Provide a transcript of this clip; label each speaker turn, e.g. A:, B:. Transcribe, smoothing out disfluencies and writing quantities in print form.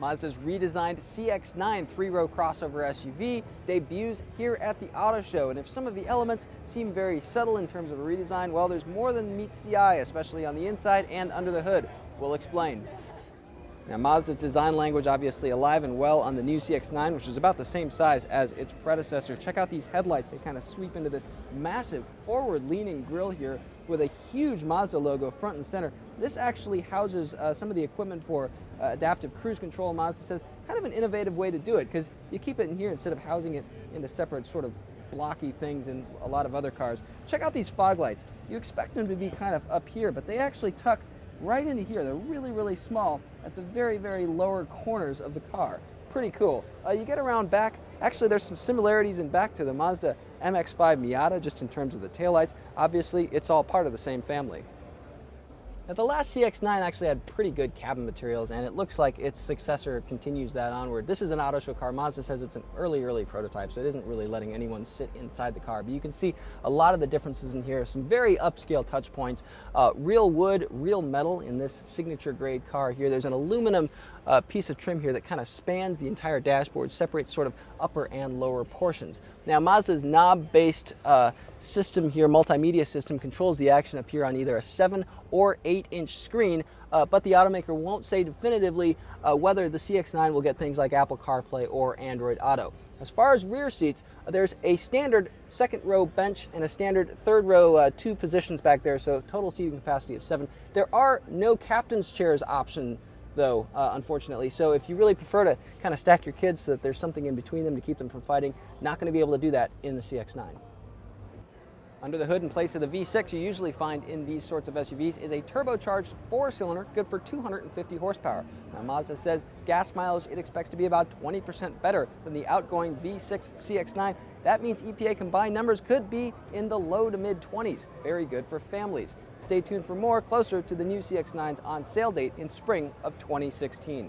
A: Mazda's redesigned CX-9 three-row crossover SUV debuts here at the auto show, and if some of the elements seem very subtle in terms of a redesign, well, there's more than meets the eye, especially on the inside and under the hood. We'll explain. Now, Mazda's design language obviously alive and well on the new CX-9, which is about the same size as its predecessor. Check out these headlights. They kind of sweep into this massive forward-leaning grille here with a huge Mazda logo front and center. This actually houses some of the equipment for adaptive cruise control. Mazda says kind of an innovative way to do it, because you keep it in here instead of housing it into separate sort of blocky things in a lot of other cars. Check out these fog lights. You expect them to be kind of up here, but they actually tuck right into here. They're really, really small at the very, very lower corners of the car. Pretty cool. You get around back. Actually, there's some similarities in back to the Mazda MX-5 Miata, just in terms of the taillights. Obviously, it's all part of the same family. Now, the last CX-9 actually had pretty good cabin materials, and it looks like its successor continues that onward. This is an auto show car. Mazda says it's an early prototype, so it isn't really letting anyone sit inside the car. But you can see a lot of the differences in here, some very upscale touch points, real wood, real metal in this signature grade car here. There's an aluminum piece of trim here that kind of spans the entire dashboard, separates sort of upper and lower portions. Now, Mazda's knob-based system here, multimedia system, controls the action up here on either a 7 or 8-inch screen, but the automaker won't say definitively whether the CX-9 will get things like Apple CarPlay or Android Auto. As far as rear seats, there's a standard second row bench and a standard third row 2 positions back there, so total seating capacity of 7. There are no captain's chairs option though, unfortunately. So if you really prefer to kind of stack your kids so that there's something in between them to keep them from fighting, not going to be able to do that in the CX-9. Under the hood, in place of the V6 you usually find in these sorts of SUVs, is a turbocharged 4-cylinder good for 250 horsepower. Now, Mazda says gas mileage it expects to be about 20% better than the outgoing V6 CX-9. That means EPA combined numbers could be in the low to mid 20s. Very good for families. Stay tuned for more closer to the new CX-9's on sale date in spring of 2016.